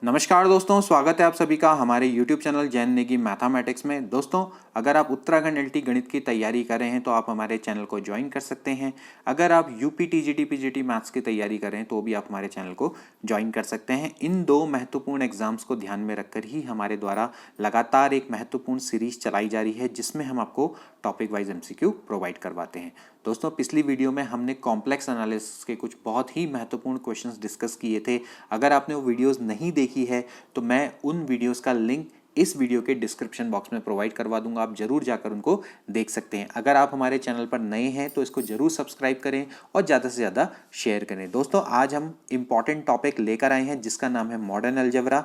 नमस्कार दोस्तों, स्वागत है आप सभी का हमारे YouTube channel Jain Negi mathematics में। दोस्तों, अगर आप उत्तराखंड एलटी गणित की तैयारी कर रहे हैं तो आप हमारे चैनल को ज्वाइन कर सकते हैं। अगर आप यूपी टीजीटी पीजीटी मैथ्स की तैयारी कर रहे हैं तो भी आप हमारे चैनल को ज्वाइन कर सकते हैं। इन दो महत्वपूर्ण एग्जाम्स को ध्यान में रखकर ही हमारे द्वारा लगातार एक महत्वपूर्ण सीरीज चलाई जा रही है जिसमें हम आपको टॉपिक वाइज एमसीक्यू प्रोवाइड करवाते हैं। दोस्तों, पिछली वीडियो में हमने कॉम्प्लेक्स एनालिसिस के कुछ बहुत ही महत्वपूर्ण क्वेश्चंस डिस्कस किए थे। अगर आपने वो वीडियोस नहीं देखी है तो मैं उन वीडियोस का लिंक इस वीडियो के डिस्क्रिप्शन बॉक्स में प्रोवाइड करवा दूंगा, आप जरूर जाकर उनको देख सकते हैं। अगर आप हमारे चैनल पर नए हैं तो इसको जरूर सब्सक्राइब करें और ज़्यादा से ज़्यादा शेयर करें। दोस्तों, आज हम इम्पॉर्टेंट टॉपिक लेकर आए हैं जिसका नाम है मॉडर्न अलजेब्रा।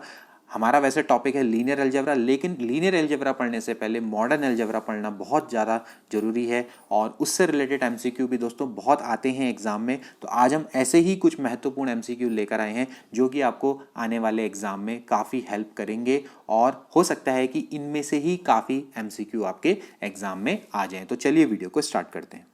हमारा वैसे टॉपिक है लीनियर अलजेब्रा, लेकिन लीनियर अलजेब्रा पढ़ने से पहले मॉडर्न अलजेब्रा पढ़ना बहुत ज़्यादा जरूरी है और उससे रिलेटेड एमसीक्यू भी दोस्तों बहुत आते हैं एग्जाम में। तो आज हम ऐसे ही कुछ महत्वपूर्ण एमसीक्यू लेकर आए हैं जो कि आपको आने वाले एग्जाम में काफ़ी हेल्प करेंगे और हो सकता है कि इनमें से ही काफ़ी एमसीक्यू आपके एग्जाम में आ जाएं। तो चलिए वीडियो को स्टार्ट करते हैं।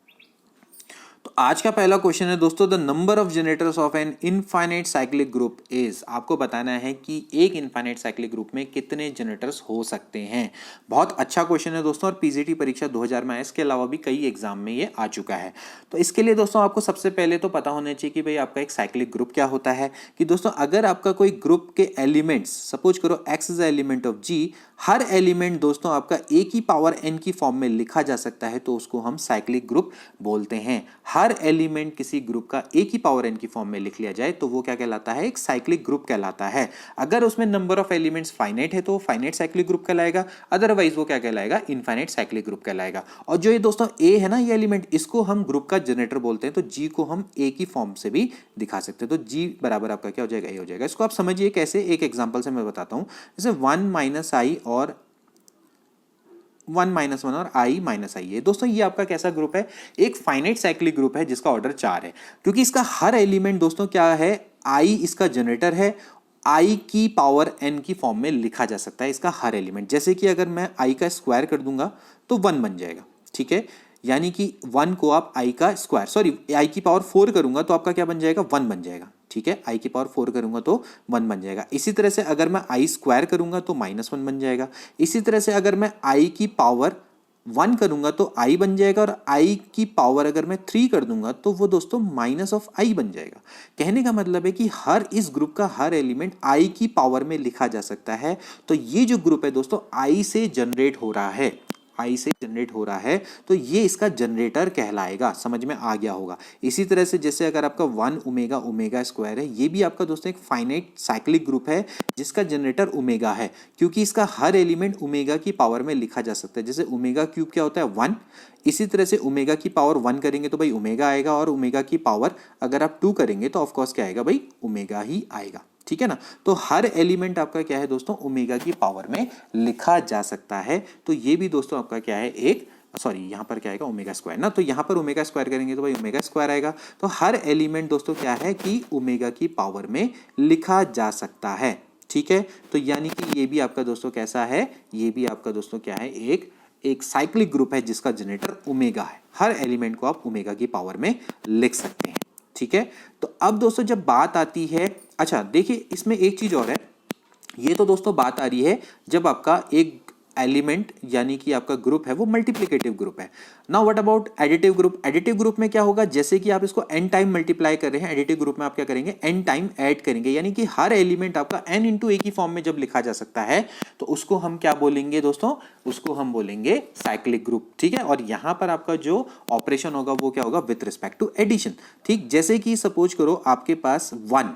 तो आज का पहला क्वेश्चन है दोस्तों, the number of generators of an infinite cyclic group is. आपको बताना है कि एक इनफाइनाइट साइक्लिक ग्रुप में कितने जनरेटर्स हो सकते हैं। बहुत अच्छा क्वेश्चन है दोस्तों और पीजीटी परीक्षा 2000 में इसके अलावा भी कई एग्जाम में ये आ चुका है। तो इसके लिए दोस्तों आपको सबसे पहले तो पता होना चाहिए कि भाई आपका एक साइक्लिक ग्रुप क्या होता है। कि दोस्तों अगर आपका कोई ग्रुप के एलिमेंट्स, सपोज करो x is element of G, हर एलिमेंट दोस्तों आपका ए की पावर एन की फॉर्म में लिखा जा सकता है तो उसको हम साइक्लिक ग्रुप बोलते हैं। हर एलिमेंट किसी ग्रुप का ए की पावर एन की फॉर्म में लिख लिया जाए तो वो क्या कहलाता है, एक साइक्लिक ग्रुप कहलाता है। अगर उसमें नंबर ऑफ एलिमेंट्स फाइनाइट है तो फाइनाइट साइक्लिक ग्रुप कहलाएगा, अदरवाइज वो क्या कहलाएगा, इनफाइनाइट साइक्लिक ग्रुप कहलाएगा। और जो ये दोस्तों ए है ना, ये एलिमेंट, इसको हम ग्रुप का जनरेटर बोलते हैं। तो जी को हम ए की फॉर्म से भी दिखा सकते हैं। तो जी बराबर आपका क्या हो जाएगा, ए हो जाएगा। इसको आप समझिए कैसे, एक एग्जाम्पल से मैं बताता हूं। जैसे 1 माइनस आई और 1 माइनस 1 और आई माइनस आई है दोस्तों, ये आपका कैसा ग्रुप है, एक फाइनाइट साइक्लिक ग्रुप है जिसका ऑर्डर 4 है। क्योंकि इसका हर एलिमेंट दोस्तों क्या है, आई इसका जनरेटर है, आई की पावर एन की फॉर्म में लिखा जा सकता है इसका हर एलिमेंट। जैसे कि अगर मैं आई का स्क्वायर कर दूंगा तो 1 बन जाएगा, ठीक है। यानी कि 1 को आप आई का स्क्वायर, सॉरी आई की पावर 4 करूंगा तो आपका क्या बन जाएगा, 1 बन जाएगा, ठीक है। आई की पावर 4 करूंगा तो 1 बन जाएगा। इसी तरह से अगर मैं आई स्क्वायर करूंगा तो -1 बन जाएगा। इसी तरह से अगर मैं आई की पावर 1 करूंगा तो आई बन जाएगा और आई की पावर अगर मैं 3 कर दूंगा तो वो दोस्तों माइनस ऑफ आई बन जाएगा। कहने का मतलब है कि हर इस ग्रुप का हर एलिमेंट आई की पावर में लिखा जा सकता है। तो ये जो ग्रुप है दोस्तों आई से जनरेट हो रहा है, आई से जनरेट हो रहा है तो ये इसका जनरेटर कहलाएगा। समझ में आ गया होगा। इसी तरह से जैसे अगर आपका 1 ओमेगा ओमेगा स्क्वायर है, ये भी आपका दोस्तों एक फाइनाइट साइक्लिक ग्रुप है जिसका जनरेटर ओमेगा है, क्योंकि इसका हर एलिमेंट ओमेगा की पावर में लिखा जा सकता है। जैसे ओमेगा क्यूब क्या होता है, 1। इसी तरह से ओमेगा की पावर 1 करेंगे तो भाई ओमेगा आएगा, और ओमेगा की पावर अगर आप 2 करेंगे तो ऑफकोर्स क्या आएगा भाई, ओमेगा ही आएगा, ठीक है ना। तो हर एलिमेंट आपका क्या है दोस्तों, ओमेगा की पावर में लिखा जा सकता है। तो ये भी दोस्तों आपका क्या है, एक, सॉरी यहाँ पर क्या आएगा, ओमेगा स्क्वायर ना, तो यहाँ पर ओमेगा स्क्वायर करेंगे तो भाई ओमेगा स्क्वायर आएगा। तो हर एलिमेंट दोस्तों क्या है कि ओमेगा की पावर में लिखा जा सकता है, ठीक है। तो यानी कि ये भी आपका दोस्तों कैसा है, ये भी आपका दोस्तों क्या है, एक साइक्लिक ग्रुप है जिसका जनरेटर ओमेगा है। हर एलिमेंट को आप ओमेगा की पावर में लिख सकते हैं, ठीक है। तो अब दोस्तों जब बात आती है, अच्छा देखिए इसमें एक चीज और है, ये तो दोस्तों बात आ रही है जब आपका एक एलिमेंट यानी कि आपका ग्रुप है वो मल्टीप्लिकेटिव ग्रुप है। Now what about additive group. Additive group में क्या होगा, जैसे कि आप इसको n टाइम मल्टीप्लाई कर रहे हैं, एडिटिव ग्रुप में आप क्या करेंगे, n टाइम ऐड करेंगे। यानी कि हर एलिमेंट आपका n इंटू ए की फॉर्म में जब लिखा जा सकता है तो उसको हम क्या बोलेंगे दोस्तों, उसको हम बोलेंगे साइक्लिक ग्रुप, ठीक है। और यहां पर आपका जो ऑपरेशन होगा वो क्या होगा, विथ रिस्पेक्ट टू एडिशन, ठीक। जैसे कि सपोज करो आपके पास 1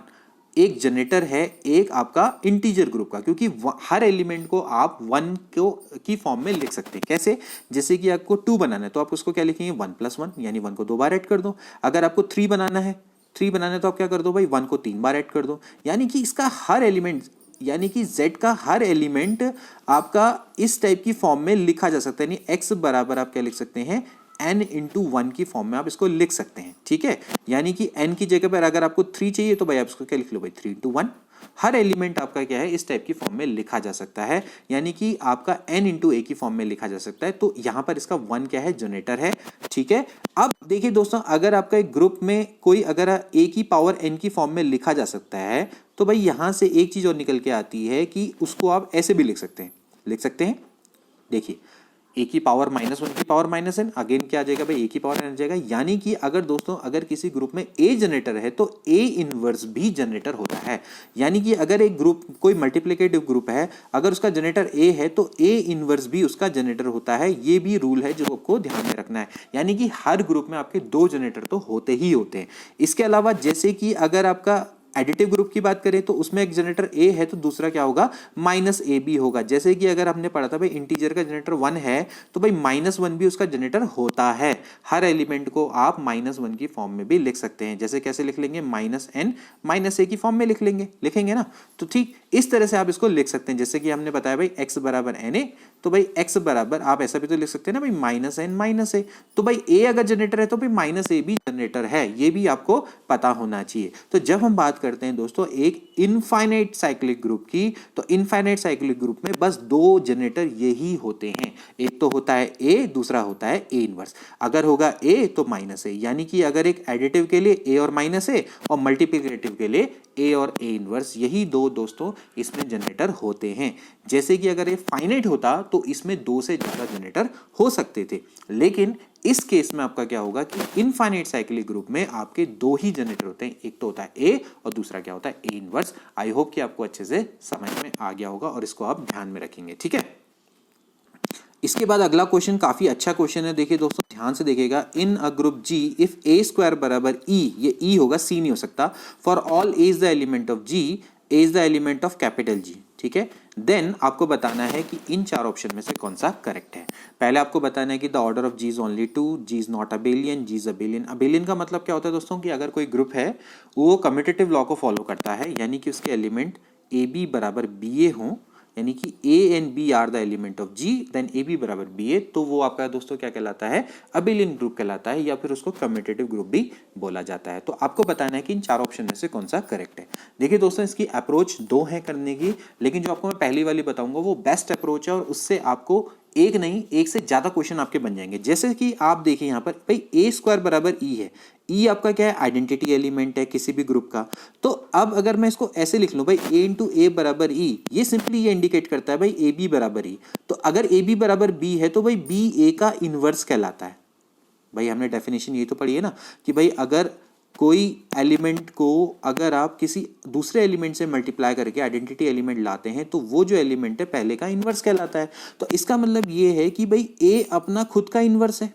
एक जनरेटर है, एक आपका इंटीजर ग्रुप का, क्योंकि हर एलिमेंट को आप 1 को की फॉर्म में लिख सकते हैं। कैसे, जैसे कि आपको 2 बनाना है तो आप उसको क्या लिखेंगे, 1 + 1, यानी 1 को 2 बार ऐड कर दो। अगर आपको 3 बनाना है, 3 बनाना है तो आप क्या कर दो भाई, 1 को 3 बार ऐड कर दो। यानी कि इसका हर एलिमेंट, यानी कि z का हर एलिमेंट आपका इस टाइप की फॉर्म में लिखा जा सकता है। यानी x बराबर आप क्या लिख सकते हैं, n इंटू 1 की फॉर्म में आप इसको लिख सकते हैं, ठीक है। यानी कि n की जगह पर अगर आपको 3 चाहिए तो भाई आप इसको क्या लिख लो भाई, 3 इंटू 1। हर एलिमेंट आपका क्या है इस टाइप की फॉर्म में लिखा जा सकता है, यानी कि आपका n इंटू ए की फॉर्म में लिखा जा सकता है। तो यहां पर इसका 1 क्या है, जनरेटर है। ठीक है, अब देखिए दोस्तों, अगर आपका एक ग्रुप में कोई अगर a की पावर n की फॉर्म में लिखा जा सकता है, तो भाई यहां से एक चीज और निकल के आती है कि उसको आप ऐसे भी लिख सकते हैं, देखिए ए की पावर -1 की पावर -n, अगेन क्या आ जाएगा भाई, ए की पावर n आ जाएगा। यानी कि अगर दोस्तों अगर किसी ग्रुप में ए जनरेटर है तो ए इनवर्स भी जनरेटर होता है। यानी कि अगर एक ग्रुप कोई मल्टीप्लिकेटिव ग्रुप है, अगर उसका जनरेटर ए है तो ए इनवर्स भी उसका जनरेटर होता है। ये भी रूल है जो आपको ध्यान में रखना है। यानी कि हर ग्रुप में आपके 2 जनरेटर तो होते ही होते हैं। इसके अलावा जैसे कि अगर आपका एडिटिव ग्रुप की बात करें तो उसमें एक जनरेटर ए है तो दूसरा क्या होगा, -ab होगा। जैसे कि अगर हमने पढ़ा था भाई इंटीजर का जनरेटर 1 है तो भाई -1 भी उसका जनरेटर होता है। हर एलिमेंट को आप -1 की फॉर्म में भी लिख सकते हैं। जैसे कैसे लिख लेंगे, -n -a की फॉर्म में लिखेंगे ना। तो ठीक इस तरह से आप इसको लिख सकते हैं। जैसे कि हमने बताया भाई x बराबर na, तो भाई x बराबर आप ऐसा भी तो लिख सकते हैं ना भाई -n -a। तो भाई a अगर जनरेटर है तो भाई -a भी जनरेटर है, ये भी आपको पता होना चाहिए। तो जब हम बात करते हैं दोस्तों एक इनफाइनाइट साइक्लिक ग्रुप की, तो इनफाइनाइट साइक्लिक ग्रुप में बस 2 जनरेटर यही होते हैं। एक तो होता है a, दूसरा होता है a इनवर्स। अगर होगा a तो -a, यानी कि अगर एक एडिटिव के लिए a और -a और मल्टीप्लिकेटिव के लिए a और a इनवर्स, यही 2 दोस्तों इसमें जनरेटर होते हैं। जैसे कि अगर ये फाइनाइट होता तो इसमें 2 से ज्यादा जनरेटर हो सकते थे, लेकिन इस केस में आपका क्या होगा कि इनफाइनाइट साइक्लिक ग्रुप में आपके 2 ही जनरेटर होते हैं। एक तो होता है ए और दूसरा क्या होता है, ए इनवर्स। आई होप कि आपको अच्छे से समझ में आ गया होगा और इसको आप ध्यान में रखेंगे। ठीक है, इसके बाद अगला क्वेश्चन काफी अच्छा क्वेश्चन है। देखिए दोस्तों ध्यान से देखिएगा, in a group G if A square बराबर ई, ये ई होगा, सी नहीं हो सकता, for all A is the element of G, A is the element of capital G. ठीक है, देन आपको बताना है कि इन 4 ऑप्शन में से कौन सा करेक्ट है। पहले आपको बताना है कि the order of G is only 2, G is not abelian, G is abelian. Abelian का मतलब क्या होता है दोस्तों, कि अगर कोई ग्रुप है वो कम्यूटेटिव लॉ को फॉलो करता है, यानी कि उसके एलिमेंट ए बी बराबर बी ए हों, यानी कि a and b are the element of g, then a b बराबर बी ए, तो वो आपका दोस्तों क्या कहलाता है, अबेलियन ग्रुप कहलाता है, या फिर उसको कम्यूटेटिव ग्रुप भी बोला जाता है। तो आपको बताना है कि इन 4 ऑप्शन में से कौन सा करेक्ट है। देखिए दोस्तों इसकी अप्रोच 2 है करने की, लेकिन जो आपको मैं पहली वाली बताऊंगा वो बेस्ट अप्रोच है और उससे आपको एक नहीं एक से ज्यादा क्वेश्चन आपके बन जाएंगे। जैसे कि आप देखिए यहाँ पर भाई ए स्क्वायर बराबर ई है, ई आपका क्या है, आइडेंटिटी एलिमेंट है किसी भी ग्रुप का। तो अब अगर मैं इसको ऐसे लिख लूं भाई ए इंटू ए बराबर ई, ये सिंपली ये इंडिकेट करता है भाई ए बी बराबर ई। तो अगर ए बी बराबर बी है तो भाई बी ए का इनवर्स कहलाता है। भाई हमने डेफिनेशन ये तो पढ़ी है ना कि भाई अगर कोई एलिमेंट को अगर आप किसी दूसरे एलिमेंट से मल्टीप्लाई करके आइडेंटिटी एलिमेंट लाते हैं तो वो जो एलिमेंट है पहले का इनवर्स कहलाता है। तो इसका मतलब ये है कि भाई ए अपना खुद का इनवर्स है।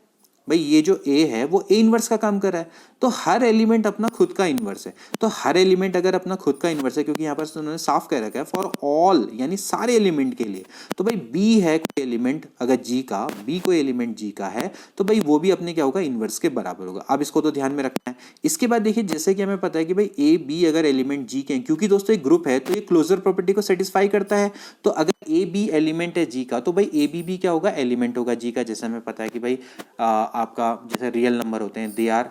भाई ये जो ए है वो ए इनवर्स का काम कर रहा है, तो हर एलिमेंट अपना खुद का इनवर्स है। तो हर एलिमेंट अगर अपना खुद का इनवर्स है, क्योंकि यहाँ पर उन्होंने साफ कह रखा है फॉर ऑल, यानी सारे एलिमेंट के लिए, तो भाई बी है कोई एलिमेंट अगर जी का, बी कोई एलिमेंट जी का है तो भाई वो भी अपने क्या होगा, इनवर्स के बराबर होगा। अब इसको तो ध्यान में रखना है। इसके बाद देखिए जैसे कि हमें पता है कि भाई ए बी अगर एलिमेंट जी के हैं, क्योंकि दोस्तों एक ग्रुप है तो ये क्लोजर प्रॉपर्टी को सेटिस्फाई करता है। तो अगर ए बी एलिमेंट है जी का तो भाई ए बी भी क्या होगा, एलिमेंट होगा जी का। जैसे हमें पता है कि भाई आपका जैसे रियल नंबर होते हैं, they are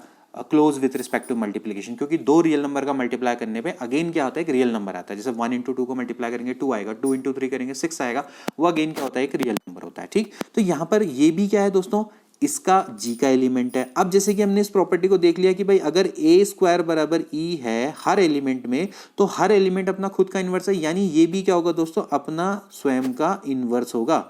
close with respect to multiplication, क्योंकि 2 रियल नंबर का मल्टीप्लाई करने पे अगेन क्या होता है, एक रियल नंबर आता है। जैसे 1 इंटू 2 को मल्टीप्लाई करेंगे 2 आएगा, 2 इंटू 3 करेंगे 6 आएगा, वो अगेन क्या होता है, एक रियल नंबर होता है। ठीक, तो यहाँ पर ये भी क्या है दोस्तों, इसका जी का एलिमेंट है। अब जैसे कि हमने इस प्रॉपर्टी को देख लिया कि भाई अगर ए स्क्वायर बराबर ई है हर एलिमेंट में, तो हर एलिमेंट अपना खुद का इनवर्स है, यानी ये भी क्या होगा दोस्तों, अपना स्वयं का इनवर्स होगा।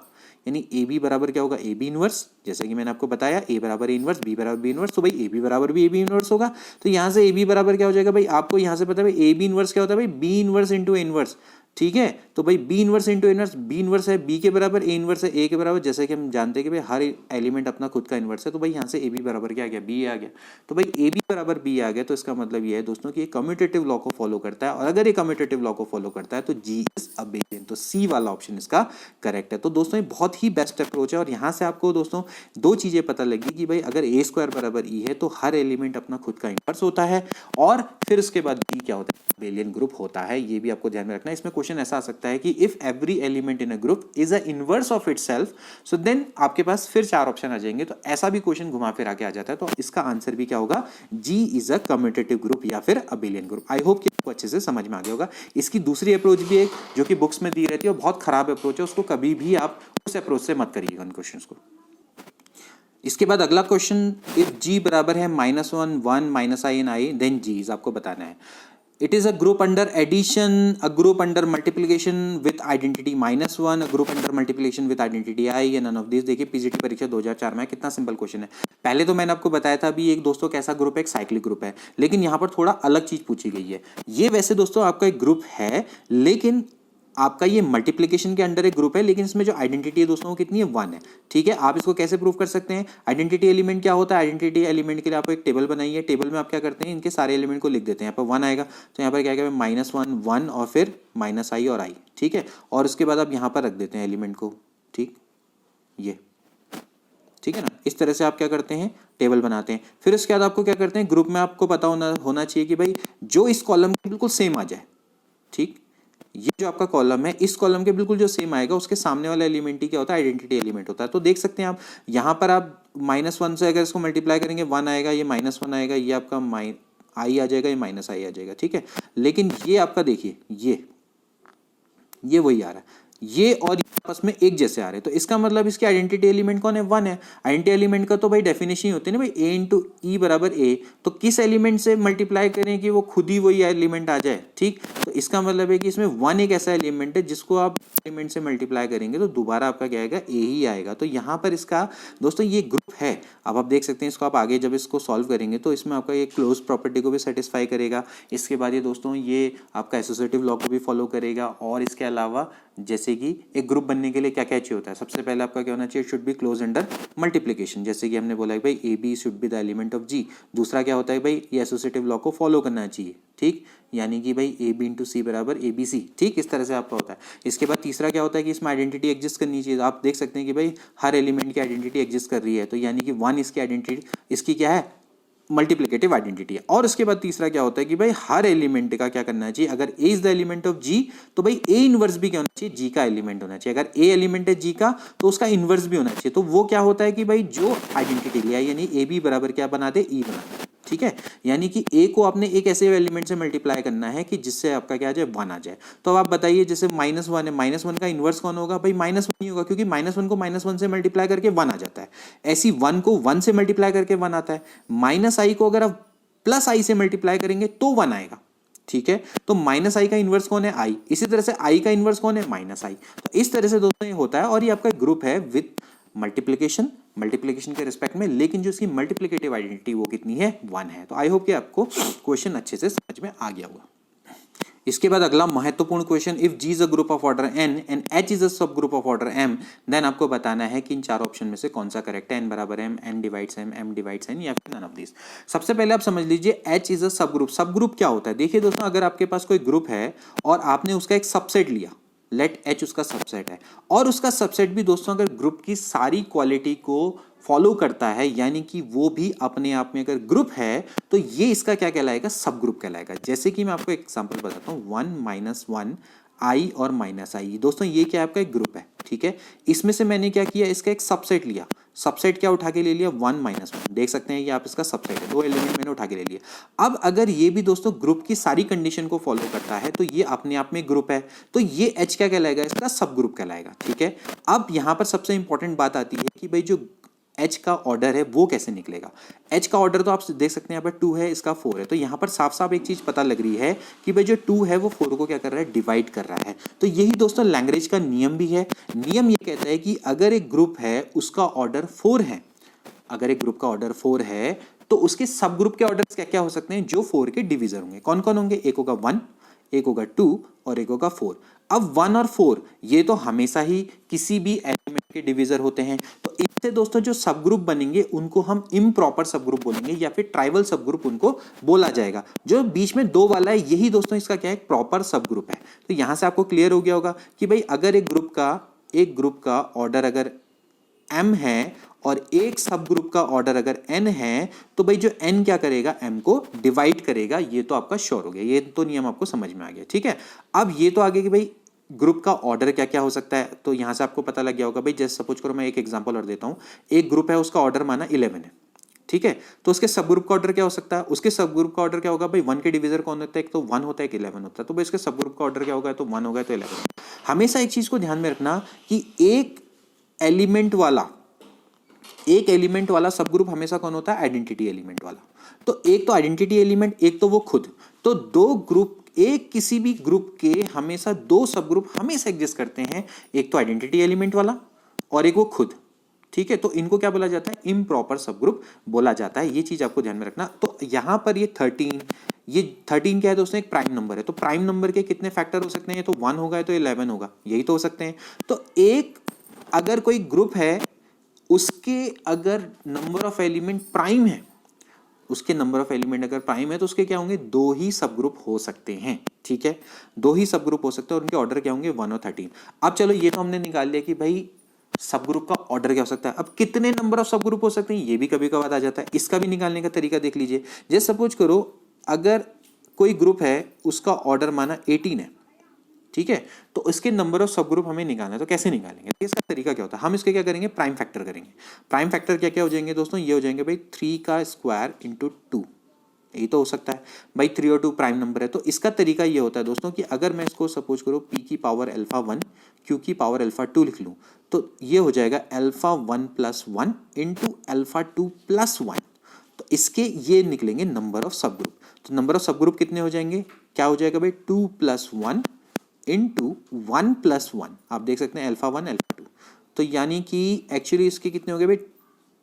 यानी ए बी बराबर क्या होगा, ए बी इनवर्स। जैसे कि मैंने आपको बताया ए बराबर ए इनवर्स, बी बराबर बी इनवर्स, तो भाई ए बी बराबर भी ए बी इनवर्स होगा। तो यहाँ से ए बी बराबर क्या हो जाएगा भाई, आपको यहाँ से पता है भाई ए बी इनवर्स क्या होता है भाई, b inverse into a inverse. ठीक है, तो भाई b inverse into inverse, b inverse है बी के बराबर, ए इनवर्स है ए के बराबर। जैसे कि हम जानते हैं कि भाई हर एलिमेंट अपना खुद का इनवर्स है, तो भाई यहाँ से ए बी बराबर क्या आ गया, बी आ गया। तो भाई ए बी बराबर बी आ गया, तो इसका मतलब ये है दोस्तों कि ये कम्यूटेटिव लॉ को फॉलो करता है, और अगर ये कम्यूटेटिव लॉ को फॉलो करता है तो जी इज अबेलियन। तो सी वाला ऑप्शन इसका करेक्ट है। तो दोस्तों ये बहुत ही बेस्ट अप्रोच है, और यहाँ से आपको दोस्तों 2 चीजें पता लगी कि भाई अगर ए स्क्वायर बराबर ई है तो हर एलिमेंट अपना खुद का इनवर्स होता है, और फिर उसके बाद बी क्या होता है, अबेलियन ग्रुप होता है, ये भी आपको ध्यान में रखना है। इसमें क्वेश्चन ऐसा आ सकता है कि if every element in a group is a inverse of itself, so then आपके पास फिर 4 ऑप्शन आ जाएंगे। तो ऐसा भी क्वेश्चन घुमा फिर आके आ जाता है। तो इसका आंसर भी क्या होगा, जी इज अ कम्यूटेटिव ग्रुप या फिर अबेलियन ग्रुप। आई होप कि आपको अच्छे से समझ में आ गया होगा। इसकी दूसरी अप्रोच भी है जो कि बुक्स में दी रहती है और बहुत खराब अप्रोच है, उसको कभी भी आप उस अप्रोच से मत करिएगा उन क्वेश्चन को। इसके बाद अगला क्वेश्चन, इफ जी बराबर है -1 1 minus i n i then G is, आपको बताना है it is a group under addition, a group under multiplication with identity -1, a group under multiplication with identity i and none of this. देखिए PGT परीक्षा 2004 में कितना simple question है। पहले तो मैंने आपको बताया था अभी एक दोस्तों कैसा ग्रुप है, एक साइक्लिक ग्रुप है, लेकिन यहाँ पर थोड़ा अलग चीज पूछी गई है। ये वैसे दोस्तों आपका एक ग्रुप है, लेकिन आपका ये मल्टीप्लिकेशन के अंडर एक ग्रुप है, लेकिन इसमें जो आइडेंटिटी है दोस्तों वो कितनी है, 1 है। ठीक है, आप इसको कैसे प्रूव कर सकते हैं, आइडेंटिटी एलिमेंट क्या होता है, आइडेंटिटी एलिमेंट के लिए आपको एक टेबल बनाई है। टेबल में आप क्या करते हैं, इनके सारे एलिमेंट को लिख देते हैं। यहाँ पर 1 आएगा तो यहाँ पर क्या आएगा, -1 1 और फिर माइनस आई और आई। ठीक है, और उसके बाद आप यहाँ पर रख देते हैं एलिमेंट को। ठीक, ये ठीक है ना, इस तरह से आप क्या करते हैं, टेबल बनाते हैं। फिर उसके बाद आपको क्या करते हैं, ग्रुप में आपको पता होना चाहिए कि भाई जो इस कॉलम के बिल्कुल सेम आ जाए। ठीक, ये जो आपका कॉलम है इस कॉलम के बिल्कुल जो सेम आएगा उसके सामने वाला एलिमेंट ही क्या होता है, आइडेंटिटी एलिमेंट होता है। तो देख सकते हैं आप यहाँ पर आप -1 से अगर इसको मल्टीप्लाई करेंगे 1 आएगा, ये -1 आएगा, ये आपका आई आ जाएगा, ये माइनस आई आ जाएगा। ठीक है, लेकिन ये आपका देखिए ये वही आ रहा है, ये और आपस में एक जैसे आ रहे हैं। तो इसका मतलब इसकी आइडेंटिटी एलिमेंट कौन है, 1 है। आइडेंटिटी एलिमेंट का तो भाई डेफिनेशन ही होती है ना भाई, a इंटू ई बराबर a। तो किस एलिमेंट से मल्टीप्लाई करें कि वो खुद ही वही एलिमेंट आ जाए। ठीक, तो इसका मतलब है कि इसमें 1 एक ऐसा एलिमेंट है जिसको आप एलिमेंट से मल्टीप्लाई करेंगे तो दोबारा आपका क्या आएगा, a ही आएगा। तो यहाँ पर इसका दोस्तों ये ग्रुप है। अब आप देख सकते हैं इसको, आप आगे जब इसको सॉल्व करेंगे तो इसमें आपका ये क्लोज प्रॉपर्टी को भी सेटिस्फाई करेगा। इसके बाद ये दोस्तों ये आपका एसोसिएटिव लॉ को भी फॉलो करेगा। और इसके अलावा जैसे कि एक ग्रुप बनने के लिए क्या क्या चाहिए होता है, सबसे पहले आपका क्या होना चाहिए, should be close under multiplication. जैसे कि हमने बोला है भाई a b should be the element of G. दूसरा क्या होता है भाई, ये एसोसिएटिव लॉ को फॉलो करना चाहिए। ठीक, यानी कि भाई ए बी इंटू सी बराबर ए बी सी। ठीक, इस तरह से आपका होता है। इसके बाद तीसरा क्या होता है कि इसमें आइडेंटिटी एग्जिस्ट करनी चाहिए। आप देख सकते हैं कि भाई हर एलिमेंट की आइडेंटिटी एग्जिस्ट कर रही है, तो यानी कि 1 इसकी आइडेंटिटी, इसकी क्या है, मल्टीप्लिकेटिव आइडेंटिटी है। और उसके बाद तीसरा क्या होता है कि भाई हर एलिमेंट का क्या करना चाहिए, अगर ए इज द एलिमेंट ऑफ जी तो भाई ए इनवर्स भी क्या होना चाहिए, जी का एलिमेंट होना चाहिए। अगर ए एलिमेंट है जी का तो उसका इनवर्स भी होना चाहिए। तो वो क्या होता है कि भाई जो आइडेंटिटी लिया यानी ए बी बराबर क्या बना दे, ई बना दे। ठीक है, यानी कि ए को आपने एक ऐसे एलिमेंट से मल्टीप्लाई करना है कि जिससे आपका क्या आ जाए, 1 आ जाए। तो अब आप बताइए, जैसे -1 है, -1 का इनवर्स कौन होगा भाई, -1 ही होगा, क्योंकि -1 को -1 से मल्टीप्लाई करके 1 आ जाता है। ऐसी 1 को 1 से मल्टीप्लाई करके 1 आता है। माइनस आई को अगर आप प्लस आई से मल्टीप्लाई करेंगे तो 1 आएगा। ठीक है, तो माइनस आई का इनवर्स कौन है, आई। इसी तरह से आई का इनवर्स कौन है, माइनस आई। तो इस तरह से दोस्तों ये होता है। और ये आपका ग्रुप है विथ मल्टीप्लिकेशन के रिस्पेक्ट में, लेकिन जो इसकी मल्टीप्लिकेटिव आइडेंटिटी वो कितनी है, 1 है। तो आई होप कि आपको क्वेश्चन अच्छे से समझ में आ गया होगा। इसके बाद अगला महत्वपूर्ण question, if G is a group of order n and h is a subgroup of order m, then आपको बताना है कि इन 4 ऑप्शन में से कौन सा करेक्ट है। n बराबर m, n divides m, m divides n या फिर नन ऑफ दिस। सबसे पहले आप समझ लीजिए h इज अ सब ग्रुप। सब ग्रुप क्या होता है, देखिए दोस्तों, अगर आपके पास कोई ग्रुप है और आपने उसका एक सबसेट लिया, लेट h उसका सबसेट है, और उसका सबसेट भी दोस्तों अगर ग्रुप की सारी क्वालिटी को फॉलो करता है, यानी कि वो भी अपने आप में अगर ग्रुप है, तो ये इसका क्या कहलाएगा, सब ग्रुप कहलाएगा। जैसे कि मैं आपको एग्जांपल बताता हूँ, 1 - 1 आई और माइनस आई, दोस्तों ये क्या आपका एक ग्रुप है। ठीक है, इसमें से मैंने क्या किया, इसका एक सबसेट लिया। सबसेट क्या उठा के ले लिया, 1 - 1। देख सकते हैं ये आप इसका सबसेट है, 2 एलिमेंट मैंने उठा के ले लिया। अब अगर ये भी दोस्तों ग्रुप की सारी कंडीशन को फॉलो करता है, तो ये अपने आप में ग्रुप है, तो ये एच क्या कहलाएगा, इसका सब ग्रुप कहलाएगा। ठीक है, अब यहां पर सबसे इंपॉर्टेंट बात आती है कि भाई जो एच का ऑर्डर है वो कैसे निकलेगा। एच का ऑर्डर तो आप देख सकते हैं यहाँ पर 2 है, इसका 4 है। तो यहाँ पर साफ साफ एक चीज पता लग रही है कि भाई जो 2 है वो 4 को क्या कर रहा है, डिवाइड कर रहा है। तो यही दोस्तों लैग्रेंज का नियम भी है। नियम ये कहता है कि अगर एक ग्रुप है उसका ऑर्डर 4 है, अगर एक ग्रुप का ऑर्डर 4 है तो उसके सब ग्रुप के ऑर्डर क्या क्या हो सकते हैं, जो 4 के डिविजर होंगे। कौन कौन होंगे, एक होगा 1, एक होगा 2 और एक होगा 4। अब 1 और 4 ये तो हमेशा ही किसी भी एलिमेंट के डिविजर होते हैं। तो इससे दोस्तों जो सब ग्रुप बनेंगे उनको हम इम्प्रॉपर सब ग्रुप बोलेंगे या फिर ट्राइवल सब ग्रुप उनको बोला जाएगा। जो बीच में 2 वाला है यही दोस्तों इसका क्या है, प्रॉपर सब ग्रुप है। तो यहां से आपको क्लियर हो गया होगा कि भाई अगर एक ग्रुप का ऑर्डर अगर m है और एक सब ग्रुप का ऑर्डर अगर n है तो भाई जो n क्या करेगा, m को डिवाइड करेगा। ये तो आपका श्योर हो गया, ये तो नियम आपको समझ में आ गया, ठीक है। अब ये तो आगे कि भाई ग्रुप का ऑर्डर क्या क्या हो सकता है, तो यहां से आपको पता लग गया होगा भाई। जैसे सपोज करो मैं एक एग्जांपल और देता हूं, एक ग्रुप है उसका ऑर्डर माना 11 है, ठीक है। तो उसके सब ग्रुप का ऑर्डर क्या हो सकता है, उसके सब ग्रुप का ऑर्डर क्या होगा भाई, 1 के डिवीजर कौन होता है, एक तो 1 होता है, एक 11 होता है। तो भाई इसके सब ग्रुप का ऑर्डर क्या होगा, तो 1 होगा तो 11। हमेशा एक चीज को ध्यान में रखना कि एक एलिमेंट वाला सब ग्रुप हमेशा कौन होता है, आइडेंटिटी एलिमेंट वाला। तो एक तो आइडेंटिटी एलिमेंट, एक तो वो खुद। तो दो ग्रुप, एक किसी भी ग्रुप के हमेशा दो सब ग्रुप हमेशा एग्जिस्ट करते हैं, एक तो आइडेंटिटी एलिमेंट वाला और एक वो खुद, ठीक है। तो इनको क्या बोला जाता है, इम्प्रॉपर सब ग्रुप बोला जाता है। ये चीज आपको ध्यान में रखना। तो यहां पर ये 13 क्या है दोस्तों, एक प्राइम नंबर है। तो प्राइम नंबर के कितने फैक्टर हो सकते हैं, तो 1 होगा तो 11 होगा, यही तो हो सकते हैं। तो एक अगर कोई ग्रुप है, उसके अगर नंबर ऑफ एलिमेंट प्राइम है, उसके नंबर ऑफ एलिमेंट अगर प्राइम है तो उसके क्या होंगे, दो ही सब ग्रुप हो सकते हैं, ठीक है। दो ही सब ग्रुप हो सकते हैं और उनके ऑर्डर क्या होंगे, 1 और 13। अब चलो ये तो हमने निकाल लिया कि भाई सब ग्रुप का ऑर्डर क्या हो सकता है। अब कितने नंबर ऑफ सब ग्रुप हो सकते हैं, ये भी कभी कभार आ जाता है। इसका भी निकालने का तरीका देख लीजिए। जैसे सपोज करो अगर कोई ग्रुप है, उसका ऑर्डर माना 18 है, ठीक है। तो इसके नंबर ऑफ सब ग्रुप हमें निकालना है। तो कैसे निकालेंगे, इसका तरीका क्या होता है, हम इसके क्या करेंगे, प्राइम फैक्टर करेंगे। प्राइम फैक्टर क्या क्या हो जाएंगे दोस्तों, ये हो जाएंगे भाई 3 का स्क्वायर इंटू 2, यही तो हो सकता है भाई। 3 और 2 प्राइम नंबर है। तो इसका तरीका ये होता है दोस्तों कि अगर मैं इसको सपोज करो p की पावर अल्फा 1 q की पावर अल्फा 2 लिख लूं, तो ये हो जाएगा alpha 1 plus 1 into alpha 2 plus 1। तो इसके ये निकलेंगे नंबर ऑफ सब ग्रुप। तो नंबर ऑफ सब ग्रुप कितने हो जाएंगे, क्या हो जाएगा भाई, 2 प्लस 1 इंटू 1 प्लस 1। आप देख सकते हैं अल्फा 1 अल्फा 2। तो यानी कि एक्चुअली इसके कितने हो गए भाई,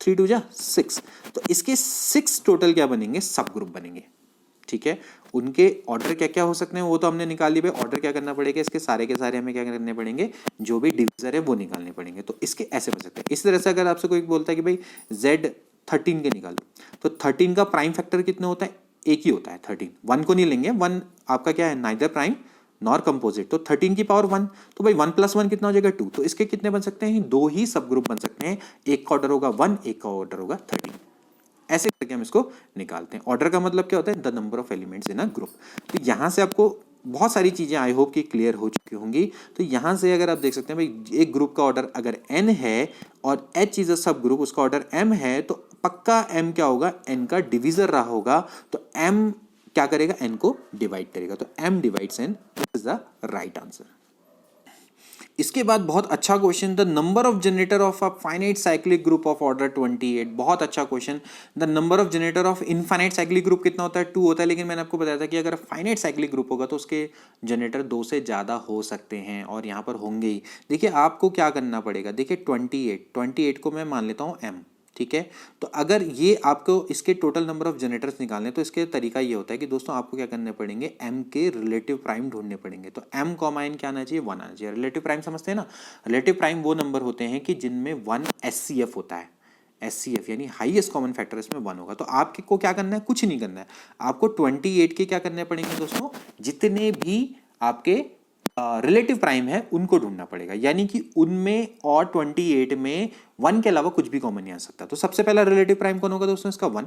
3 2 जा 6। तो इसके 6 टोटल क्या बनेंगे, सब ग्रुप बनेंगे, ठीक है। उनके ऑर्डर क्या क्या हो सकते हैं वो तो हमने निकाल लिया भाई। ऑर्डर क्या करना पड़ेगा, इसके सारे के सारे हमें क्या करने पड़ेंगे, जो भी डिवीजर है वो निकालने पड़ेंगे। तो इसके ऐसे बन सकते हैं। इस तरह से अगर आपसे कोई बोलता है कि भाई Z13 के निकालो, तो 13 का प्राइम फैक्टर कितना होता है, एक ही होता है 13। 1 को नहीं लेंगे, 1 आपका क्या है, नाइदर प्राइम नॉर कंपोजिट। तो 13 की पावर 1, तो भाई 1 प्लस 1 कितना हो जाएगा, 2। तो इसके कितने बन सकते हैं, दो ही सब ग्रुप बन सकते हैं। एक का ऑर्डर होगा 1, एक का ऑर्डर होगा 13। ऐसे करके हम इसको निकालते हैं। ऑर्डर का मतलब क्या होता है, the number of elements in a group. तो यहां से आपको बहुत सारी चीजें आई होप कि क्लियर हो चुकी होंगी। तो यहां से अगर आप देख सकते हैं भाई, एक ग्रुप का ऑर्डर अगर n है और h इज अ सब ग्रुप, उसका ऑर्डर m है, तो पक्का m क्या होगा, n का डिवीजर रहा होगा। तो m क्या करेगा, n को डिवाइड करेगा। तो m divides n, this is the right answer. इसके बाद बहुत अच्छा question, the number of generator of a finite cyclic group of order 28। बहुत अच्छा question. The number of generator off infinite cyclic group कितना होता है, 2 होता है। लेकिन मैंने आपको बताया था कि अगर फाइनाइट साइक्लिक ग्रुप होगा तो उसके जनरेटर 2 से ज़्यादा हो सकते हैं, और यहाँ पर होंगे ही। देखिए आपको क्या करना पड़ेगा, देखिए 28 को मैं मान लेता हूँ m, ठीक है। तो अगर ये आपको इसके टोटल नंबर ऑफ जनरेटर्स निकालने, तो इसके तरीका ये होता है कि दोस्तों आपको क्या करने पड़ेंगे, m के रिलेटिव प्राइम ढूंढने पड़ेंगे। तो m कॉमा n क्या आना चाहिए, 1 आना चाहिए। रिलेटिव प्राइम समझते हैं ना, रिलेटिव प्राइम वो नंबर होते हैं कि जिनमें 1 SCF होता है। SCF यानी हाईएस्ट कॉमन फैक्टर, इसमें 1 होगा। तो आपको क्या करना है, कुछ नहीं करना है। आपको 28 के क्या करने पड़ेंगे दोस्तों, जितने भी आपके रिलेटिव प्राइम है उनको ढूंढना पड़ेगा। यानी कि उनमें और 28 में 1 के अलावा कुछ भी कॉमन नहीं आ सकता। तो सबसे पहला रिलेटिव प्राइम कौन होगा दोस्तों, इसका 1,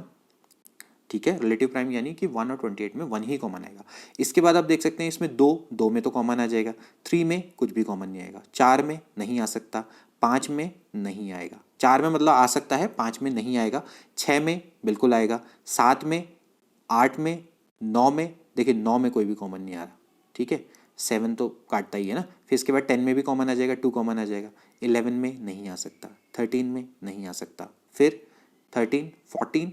ठीक है। रिलेटिव प्राइम यानी कि 1 और 28 में 1 ही कॉमन आएगा। इसके बाद आप देख सकते हैं इसमें 2 में तो कॉमन आ जाएगा, 3 में कुछ भी कॉमन नहीं आएगा, 4 में नहीं आ सकता, 5 में नहीं आएगा। 4 में मतलब आ सकता है, 5 में नहीं आएगा, 6 में बिल्कुल आएगा, 7 में, 8 में, 9 में, देखिए 9 में कोई भी कॉमन नहीं आ रहा, ठीक है। 7 तो काटता ही है ना। फिर इसके बाद 10 में भी कॉमन आ जाएगा, 2 कॉमन आ जाएगा। 11 में नहीं आ सकता, 13 में नहीं आ सकता, फिर 13, 14,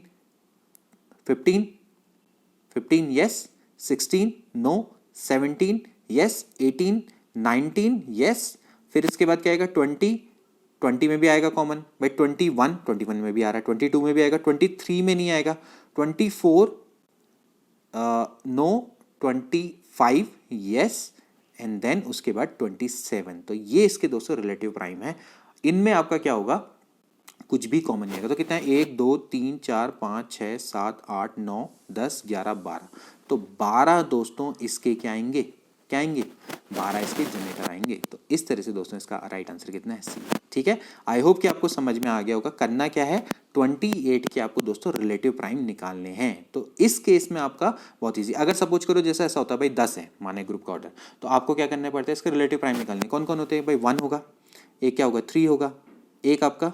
15 यस, 16 नो, 17 यस, 18, 19 यस। फिर इसके बाद क्या आएगा, 20 में भी आएगा कॉमन भाई, 21 में भी आ रहा है, 22 में भी आएगा, 23 में नहीं आएगा, 24 नो, 25 यस, एंड देन उसके बाद 27। तो ये इसके दोस्तों रिलेटिव प्राइम है। इनमें आपका क्या होगा, कुछ भी कॉमन नहीं आएगा। तो कितना है, 1 2 3 4 5 6 7 8 9 10 11 12। तो 12 दोस्तों इसके क्या आएंगे, 12 इसके जनरेटर आएंगे। तो इस तरह से दोस्तों इसका राइट आंसर कितना है, सी। ठीक है, आई होप कि आपको समझ में आ गया होगा। करना क्या है, 28 के आपको दोस्तों रिलेटिव प्राइम निकालने हैं। तो इस केस में आपका बहुत ईजी, अगर सपोज करो जैसा ऐसा होता है भाई 10 है माने ग्रुप का ऑर्डर, तो आपको क्या करना पड़ता है, इसके रिलेटिव प्राइम निकालने। कौन कौन होते हैं भाई, 1 होगा, एक क्या होगा 3 होगा, एक आपका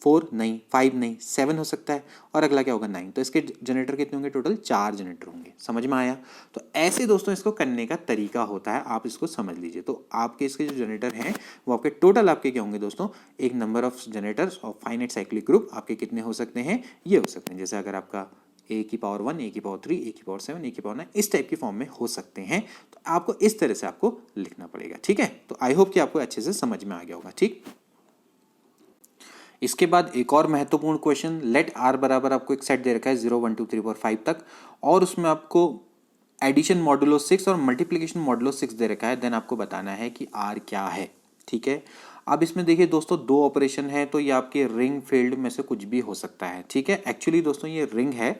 4 नहीं, 5 नहीं, 7 हो सकता है, और अगला क्या होगा 9। तो इसके जनरेटर कितने होंगे, टोटल 4 जनरेटर होंगे। समझ में आया। तो ऐसे दोस्तों इसको करने का तरीका होता है, आप इसको समझ लीजिए। तो आपके इसके जो जनरेटर हैं वो आपके टोटल आपके क्या होंगे दोस्तों, एक number of generators of finite cyclic group आपके कितने हो सकते हैं, ये हो सकते हैं। जैसे अगर आपका ए की पावर 1, ए की पावर 3, ए की पावर 7, ए की पावर 9 इस टाइप की फॉर्म में हो सकते हैं। तो आपको इस तरह से आपको लिखना पड़ेगा। ठीक है, तो आई होप कि आपको अच्छे से समझ में आ गया होगा। ठीक, इसके बाद एक और महत्वपूर्ण क्वेश्चन, लेट आर बराबर आपको एक सेट दे रखा है 0 1 2 3 4 5 तक, और उसमें आपको एडिशन मॉडुलो 6 और मल्टीप्लिकेशन मॉडुलो 6 दे रखा है। देन आपको बताना है कि आर क्या है। ठीक है, अब इसमें देखिए दोस्तों 2 ऑपरेशन है, तो ये आपके रिंग फील्ड में से कुछ भी हो सकता है। ठीक है, एक्चुअली दोस्तों ये रिंग है।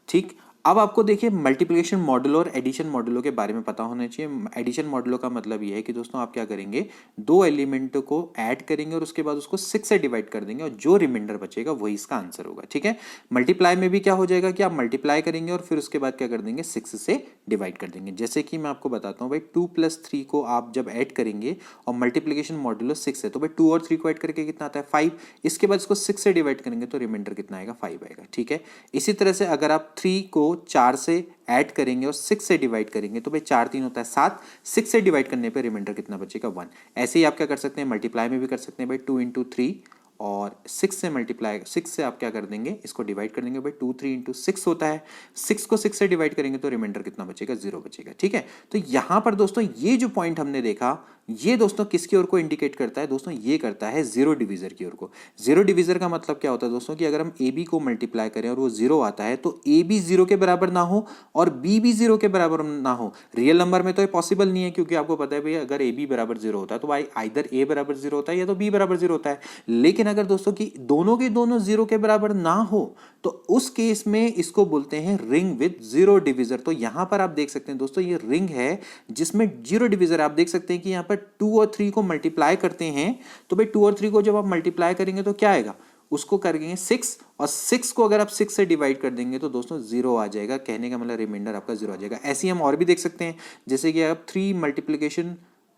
ठीक, अब आपको देखिए मल्टीप्लिकेशन मॉडुलो और एडिशन मॉडुलो के बारे में पता होना चाहिए। एडिशन मॉडुलो का मतलब ये है कि दोस्तों आप क्या करेंगे, 2 एलिमेंट को ऐड करेंगे और उसके बाद उसको 6 से डिवाइड कर देंगे, और जो रिमाइंडर बचेगा वही इसका आंसर होगा। ठीक है, मल्टीप्लाई में भी क्या हो जाएगा कि आप मल्टीप्लाई करेंगे और फिर उसके बाद क्या कर देंगे, 6 से डिवाइड कर देंगे। जैसे कि मैं आपको बताता हूँ भाई, 2 + 3 को आप जब ऐड करेंगे और मल्टीप्लिकेशन मॉडुलो 6 है, तो भाई 2 और 3 को ऐड करके कितना आता है, 5। इसके बाद इसको 6 से डिवाइड करेंगे तो रिमाइंडर कितना आएगा, 5 आएगा। ठीक है, इसी तरह से अगर आप 3 को 4 से ऐड करेंगे और 6 से डिवाइड करेंगे तो भाई 4 3 होता है 7, 6 से डिवाइड करने पे रिमाइंडर कितना बचेगा, 1। ऐसे ही आप क्या कर सकते हैं, मल्टीप्लाई में भी कर सकते हैं भाई, 2 × 3 और 6 से मल्टीप्लाई, 6 से आप क्या कर देंगे, इसको डिवाइड कर देंगे भाई, 2 3 × 6 होता है। 6 को 6 से डिवाइड करेंगे तो रिमाइंडर कितना बचेगा, 0 बचेगा। ठीक है, तो यहां पर दोस्तों ये जो पॉइंट हमने देखा, ये दोस्तों किसकी ओर को इंडिकेट करता है दोस्तों, ये करता है जीरो डिवीजर की ओर को। जीरो डिवीजर का मतलब क्या होता है दोस्तों, कि अगर हम ए बी को मल्टीप्लाई करें और वो 0 आता है तो ए बी 0 के बराबर ना हो और बी भी 0 के बराबर ना हो। रियल नंबर में तो ये पॉसिबल नहीं है, क्योंकि आपको पता है भाई अगर ए बी बराबर 0 होता है तो भाई आइदर ए बराबर 0 होता है या तो बी बराबर 0 होता है। लेकिन अगर दोस्तों की दोनों के दोनों 0 के बराबर ना हो तो उस केस में इसको बोलते हैं रिंग विद जीरो डिवीजर। तो यहां पर आप देख सकते हैं दोस्तों ये रिंग है जिसमें जीरो डिवीजर। आप देख सकते हैं कि यहां पर 2 और 3 को मल्टीप्लाई करते हैं तो भाई 2 और 3 को जब आप मल्टीप्लाई करेंगे तो क्या आएगा, उसको करेंगे 6, और 6 को अगर आप 6 से डिवाइड कर देंगे तो दोस्तों 0 आ जाएगा। कहने का मतलब रिमाइंडर आपका 0 आ जाएगा। ऐसे ही हम और भी देख सकते हैं, जैसे कि आप 3 मल्टीप्लिकेशन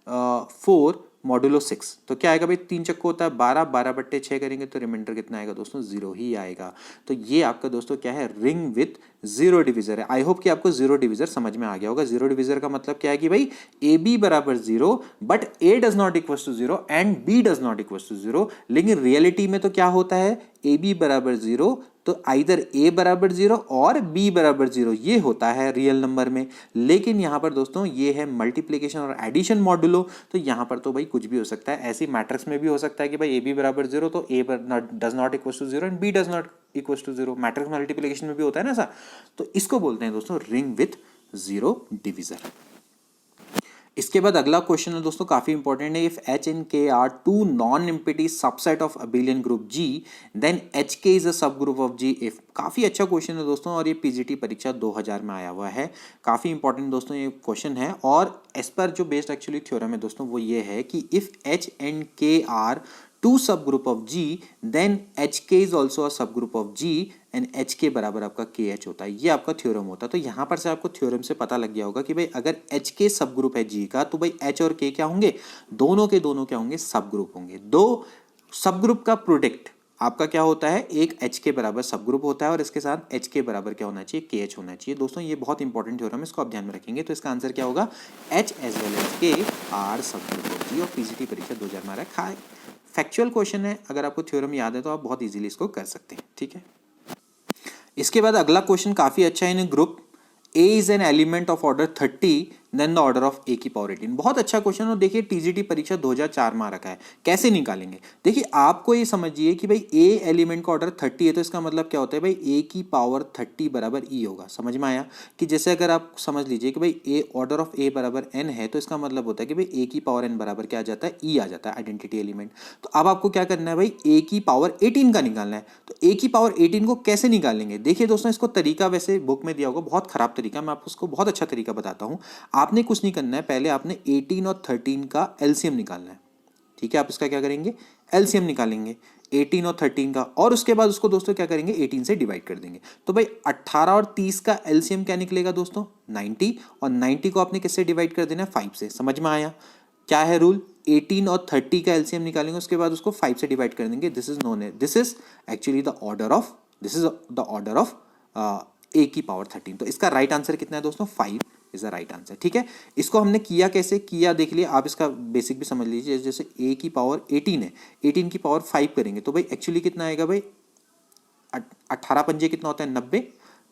4 मॉडुलो 6, तो क्या आएगा भाई, 3 चक्को होता है 12, 12/6 करेंगे तो रिमाइंडर कितना आएगा दोस्तों, 0 ही आएगा। तो ये आपका दोस्तों क्या है, रिंग विथ जीरो डिवीजर है। आई होप कि आपको जीरो डिवीजर समझ में आ गया होगा। जीरो डिवीजर का मतलब क्या है कि भाई ए बी बराबर 0 but a does not equal to 0 and b does not equal to 0। लेकिन रियलिटी में तो क्या होता है, ए बी बराबर 0 तो आइदर ए बराबर 0 और बी बराबर 0, ये होता है रियल नंबर में। लेकिन यहां पर दोस्तों ये है मल्टीप्लिकेशन और एडिशन मॉडुलो, तो यहां पर तो भाई कुछ भी हो सकता है। ऐसी मैट्रिक्स में भी हो सकता है कि भाई ए बी बराबर 0 तो a does not equal to 0 and b does not equal to 0। Matrix multiplication में भी होता है ना ऐसा। तो इसको बोलते हैं दोस्तों रिंग विथ जीरो डिवीजर। इसके बाद अगला क्वेश्चन है दोस्तों काफी इंपॉर्टेंट है। If H and K are two non empty subset of abelian group G then H K is a subgroup of ji if. काफी अच्छा क्वेश्चन है दोस्तों, और ये पीजीटी परीक्षा 2000 में आया हुआ है। काफी इंपॉर्टेंट दोस्तों ये क्वेश्चन है, और इस पर जो बेस्ड एक्चुअली थ्योरम है दोस्तों वो ये है कि if H and K are two subgroup of G then H K is also a subgroup of G and H K बराबर आपका के एच होता है। ये आपका थ्योरम होता है। तो यहां पर से आपको थ्योरम से पता लग गया होगा कि भाई अगर एच के सब ग्रुप है जी का तो भाई एच और के क्या होंगे, दोनों के दोनों क्या होंगे, सब ग्रुप होंगे। दो सब ग्रुप का प्रोडक्ट आपका क्या होता है, एक एच के बराबर सब ग्रुप होता है और इसके साथ एच के बराबर क्या होना चाहिए, के एच होना चाहिए। दोस्तों ये बहुत इंपॉर्टेंट थ्योरम है, इसको आप ध्यान में रखेंगे। तो इसका आंसर क्या होगा, एच एज वेल एज के आर सब ग्रुप ऑफ जी। और पीजीटी परीक्षा 2000 में आ रहा है। फैक्चुअल क्वेश्चन है, अगर आपको थ्योरम याद है तो आप बहुत इजीली इसको कर सकते हैं। ठीक है, इसके बाद अगला क्वेश्चन काफी अच्छा है। In group a is an element of order 30 then the order of a की पावर 18। बहुत अच्छा क्वेश्चन। और देखिए टीजीटी परीक्षा 2004 में आ रखा है। कैसे निकालेंगे, देखिए आपको ये समझिए कि भाई ए एलिमेंट का ऑर्डर 30 है तो इसका मतलब क्या होता है भाई ए की पावर 30 बराबर ई होगा। समझ में आया कि जैसे अगर आप समझ लीजिए कि भाई ए ऑर्डर ऑफ ए बराबर एन है तो इसका मतलब होता है कि भाई ए की पावर एन बराबर क्या आ जाता है, ई आ जाता है, आइडेंटिटी एलिमेंट। तो अब आपको क्या करना है भाई, ए की पावर 18 का निकालना है। तो ए की पावर 18 को कैसे निकालेंगे, देखिए दोस्तों इसको तरीका वैसे बुक में दिया होगा, बहुत खराब तरीका, मैं आपको उसको बहुत अच्छा तरीका बताता हूँ। आपने कुछ नहीं करना है, पहले आपने 18 और 13 का एलसीएम निकालना है। ठीक है, आप इसका क्या करेंगे, एलसीएम निकालेंगे 18 और 13 का, और उसके बाद उसको दोस्तों क्या करेंगे, 18 से डिवाइड कर देंगे। तो भाई 18 और 30 का एलसीएम क्या निकलेगा दोस्तों, 90, और 90 को आपने किससे डिवाइड कर देना है, 5 से। समझ में आया क्या है रूल, 18 और 30 का एलसीएम निकालेंगे, उसके बाद उसको 5 से डिवाइड कर देंगे। दिस इज नोन है, this is actually the order of, this is the order of a की पावर 13। तो इसका राइट आंसर कितना है दोस्तों, 5 इज द राइट आंसर। ठीक है, इसको हमने किया कैसे किया देख लिया, आप इसका बेसिक भी समझ लीजिए। जैसे ए की पावर 18 है, 18 की पावर 5 करेंगे तो भाई एक्चुअली कितना आएगा भाई, 18 पंजे कितना होता है, 90।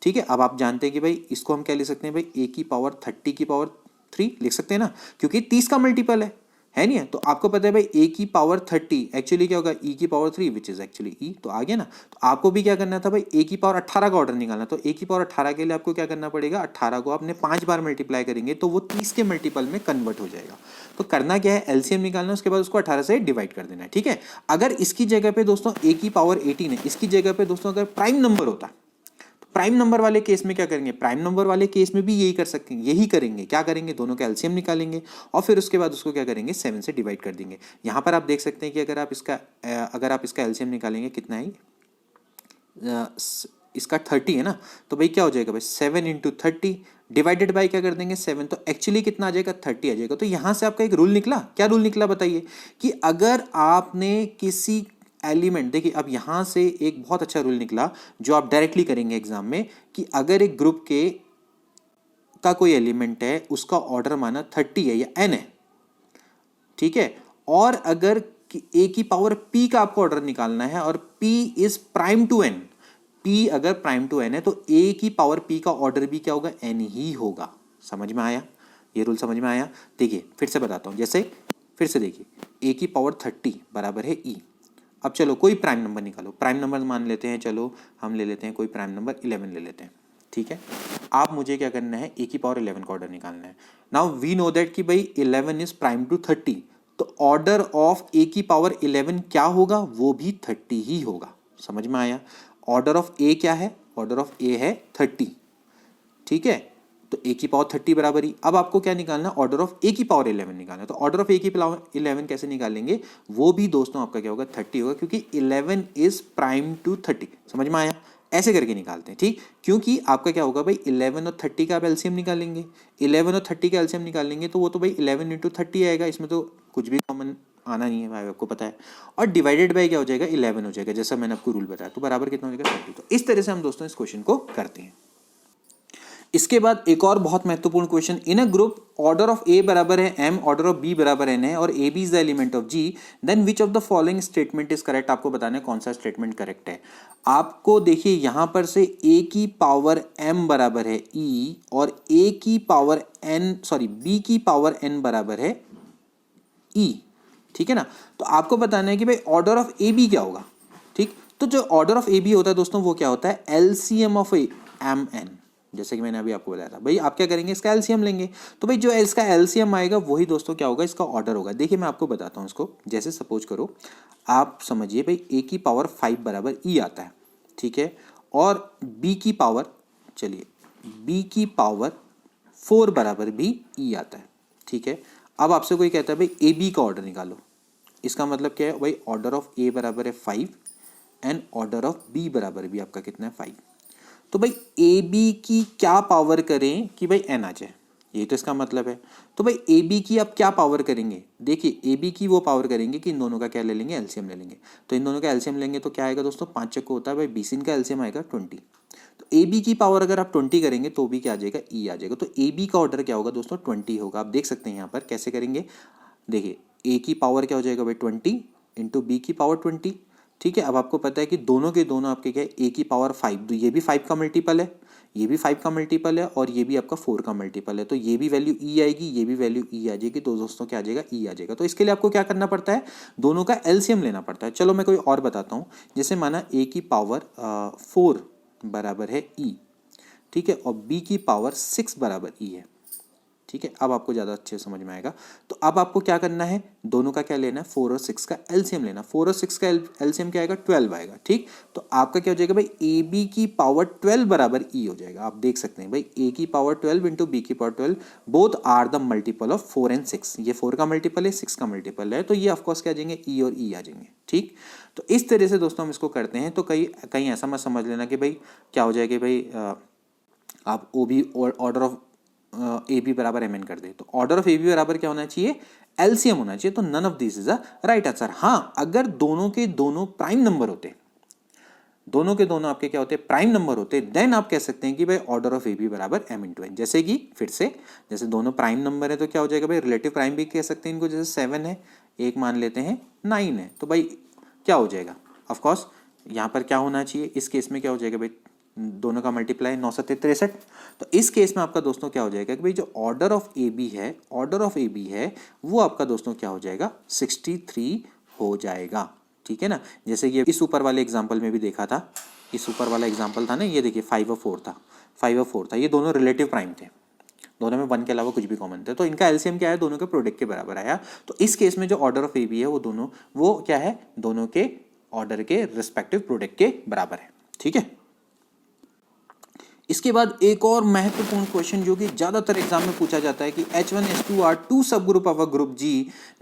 ठीक है, अब आप जानते हैं कि भाई इसको हम क्या लिख सकते हैं, भाई ए की पावर 30 की पावर 3 लिख सकते हैं ना, क्योंकि 30 का मल्टीपल है नहीं है। तो आपको पता है भाई ए की पावर 30 एक्चुअली क्या होगा, ई की पावर 3 विच इज एक्चुअली ई। तो आ गया ना। तो आपको भी क्या करना था भाई, ए की पावर 18 का ऑर्डर निकालना। तो ए की पावर 18 के लिए आपको क्या करना पड़ेगा, 18 को आपने 5 बार मल्टीप्लाई करेंगे तो वो 30 के मल्टीपल में कन्वर्ट हो जाएगा। तो करना क्या है, एलसीएम निकालना, उसके बाद उसको 18 से डिवाइड कर देना है। ठीक है, अगर इसकी जगह पे दोस्तों ए की पावर 18 है, इसकी जगह पे दोस्तों अगर प्राइम नंबर होता, प्राइम नंबर वाले केस में क्या करेंगे, प्राइम नंबर वाले केस में भी यही कर सकते हैं, यही करेंगे। क्या करेंगे, दोनों का एलसीएम निकालेंगे और फिर उसके बाद उसको क्या करेंगे, 7 से डिवाइड कर देंगे। यहाँ पर आप देख सकते हैं कि अगर आप इसका एलसीएम निकालेंगे कितना है, इसका 30 है ना, तो भाई क्या हो जाएगा भाई, 7 इंटू 30 डिवाइडेड बाई क्या कर देंगे, 7। तो एक्चुअली कितना आ जाएगा, 30 आ जाएगा। तो यहाँ से आपका एक रूल निकला, क्या रूल निकला बताइए, कि अगर आपने किसी एलिमेंट, देखिए अब यहाँ से एक बहुत अच्छा रूल निकला जो आप डायरेक्टली करेंगे एग्जाम में, कि अगर एक ग्रुप के का कोई एलिमेंट है, उसका ऑर्डर माना 30 है या n है, ठीक है, और अगर a की पावर p का आपको ऑर्डर निकालना है और p is prime to n, p अगर प्राइम टू n है तो a की पावर p का ऑर्डर भी क्या होगा, n ही होगा। समझ में आया, ये रूल समझ में आया। देखिए फिर से बताता हूं, जैसे फिर से देखिए, a की पावर 30 बराबर है e। अब चलो कोई प्राइम नंबर निकालो, प्राइम नंबर मान लेते हैं, चलो हम ले लेते हैं कोई प्राइम नंबर 11 ले लेते हैं। ठीक है, आप मुझे क्या करना है, ए की पावर 11 का ऑर्डर निकालना है। नाउ वी नो दैट कि भाई 11 इज प्राइम टू 30, तो ऑर्डर ऑफ ए की पावर 11 क्या होगा, वो भी 30 ही होगा। समझ में आया, ऑर्डर ऑफ ए क्या है, ऑर्डर ऑफ ए है 30। ठीक है, तो ए की पावर 30 बराबर ही। अब आपको क्या निकालना, ऑर्डर ऑफ ए की पावर 11 निकालना है। तो ऑर्डर ऑफ ए की पावर 11 कैसे निकालेंगे, वो भी दोस्तों आपका क्या होगा, 30 होगा, क्योंकि 11 इज प्राइम टू 30। समझ में आया, ऐसे करके निकालते हैं। ठीक, क्योंकि आपका क्या होगा भाई, 11 और 30 का आप एलसीएम निकालेंगे, 11 और 30 का एलसीएम निकालेंगे तो वो तो भाई 11 इंटू 30 आएगा, इसमें तो कुछ भी कॉमन आना नहीं है भाई, आपको पता है। और डिवाइडेड बाई क्या हो जाएगा, 11 हो जाएगा, जैसा मैंने आपको रूल बताया। तो बराबर कितना हो जाएगा, 30। तो इस तरह से हम दोस्तों इस क्वेश्चन को करते हैं। इसके बाद एक और बहुत महत्वपूर्ण question, in a group order of a बराबर है m, ऑर्डर ऑफ b बराबर n है और a b is the element of g, then which of the following statement is correct. आपको बताना है कौन सा स्टेटमेंट करेक्ट है। आपको देखिए यहां पर से a की पावर m बराबर है e और a की पावर b की पावर n बराबर है e। ठीक है ना, तो आपको बताना है कि भाई ऑर्डर ऑफ ए बी क्या होगा। ठीक, तो जो ऑर्डर ऑफ ए बी होता है दोस्तों, वो क्या होता है, एलसीएम ऑफ एम एन। जैसे कि मैंने अभी आपको बताया था, भाई आप क्या करेंगे, इसका एलसीएम लेंगे। तो भाई जो इसका एलसीएम आएगा वही दोस्तों क्या होगा, इसका ऑर्डर होगा। देखिए मैं आपको बताता हूँ इसको, जैसे सपोज करो आप समझिए भाई ए की पावर 5 बराबर ई आता है। ठीक है, और बी की पावर, चलिए बी की पावर 4 बराबर भी ई आता है। ठीक है, अब आपसे कोई कहता है भाई ए बी का ऑर्डर निकालो, इसका मतलब क्या है भाई, ऑर्डर ऑफ ए बराबर है 5 एंड ऑर्डर ऑफ बी बराबर भी आपका कितना है, 5। तो भाई ए बी की क्या पावर करें कि भाई एन आ जाए, ये तो इसका मतलब है। तो भाई ए बी की आप क्या पावर करेंगे, देखिए ए बी की वो पावर करेंगे कि इन दोनों का क्या ले लेंगे, एलसीएम ले लेंगे। तो इन दोनों का एलसीएम लेंगे तो क्या आएगा दोस्तों, 5 चक्को होता है भाई 20, इनका एलसीएम आएगा 20। तो ए बी की पावर अगर आप 20 करेंगे तो भी क्या आ जाएगा, ई आ जाएगा। तो ए बी का ऑर्डर क्या होगा दोस्तों, 20 होगा। आप देख सकते हैं यहाँ पर कैसे करेंगे, देखिए ए की पावर क्या हो जाएगा भाई 20 इंटू बी की पावर 20। ठीक है, अब आपको पता है कि दोनों के दोनों आपके क्या है, ए की पावर 5, तो ये भी 5 का मल्टीपल है, ये भी 5 का मल्टीपल है और ये भी आपका 4 का मल्टीपल है। तो ये भी वैल्यू ई आएगी, ये भी वैल्यू ई आ जाएगी, तो दोस्तों क्या आ जाएगा, ई आ जाएगा। तो इसके लिए आपको क्या करना पड़ता है, दोनों का एलसीएम लेना पड़ता है। चलो मैं कोई और बताता हूँ, जैसे माना ए की पावर 4 बराबर है ई, ठीक है, और बी की पावर 6 बराबर ई है। ठीक है, अब आपको ज़्यादा अच्छे समझ में आएगा। तो अब आपको क्या करना है, दोनों का क्या लेना है, 4 और 6 का एलसीएम लेना। 4 और 6 का एलसीएम क्या आएगा, 12 आएगा। ठीक, तो आपका क्या हो जाएगा भाई, ए बी की पावर 12 बराबर ई हो जाएगा। आप देख सकते हैं भाई, ए की पावर 12 इंटू बी की power 12 both are the multiple of 4 and 6। ये 4 का मल्टीपल है, 6 का मल्टीपल है, तो ये ऑफकोर्स क्या आ जाएंगे, ई और ई आ जाएंगे। ठीक, तो इस तरह से दोस्तों हम इसको करते हैं। तो कहीं ऐसा मत समझ लेना कि भाई क्या हो जाएगा भाई, आप o b order of a b बराबर एम एन कर दे। तो ऑर्डर ऑफ ए बी बराबर क्या होना चाहिए, एलसीएम होना चाहिए। तो none of this is a right answer. हाँ, अगर दोनों के दोनों प्राइम नंबर होते, दोनों के दोनों आपके क्या होते, प्राइम नंबर होते, देन आप कह सकते हैं कि भाई ऑर्डर ऑफ ए बी बराबर एम इंटू एन। जैसे कि फिर से, जैसे दोनों प्राइम नंबर है तो क्या हो जाएगा भाई, रिलेटिव प्राइम भी कह सकते हैं इनको। जैसे 7 है, एक मान लेते हैं 9 है, तो भाई क्या हो जाएगा, ऑफकोर्स यहाँ पर क्या होना चाहिए, इस केस में क्या हो जाएगा भाई, दोनों का मल्टीप्लाई 9 7 63। तो इस केस में आपका दोस्तों क्या हो जाएगा कि भाई जो ऑर्डर ऑफ ए बी है, ऑर्डर ऑफ ए बी है वो आपका दोस्तों क्या हो जाएगा, 63 हो जाएगा। ठीक है ना, जैसे ये इस ऊपर वाले एग्जाम्पल में भी देखा था, इस ऊपर वाला एग्जाम्पल था ना, ये देखिए 5 और 4 था, 5 और 4 था, ये दोनों रिलेटिव प्राइम थे, दोनों में 1 के अलावा कुछ भी कॉमन थे, तो इनका एलसीएम क्या है, दोनों के प्रोडक्ट के बराबर आया। तो इस केस में जो ऑर्डर ऑफ ए बी है वो दोनों, वो क्या है, दोनों के ऑर्डर के रिस्पेक्टिव प्रोडक्ट के बराबर है। ठीक है, इसके बाद एक और महत्वपूर्ण क्वेश्चन जो कि ज्यादातर एग्जाम में पूछा जाता है कि H1 are two subgroup of a group G,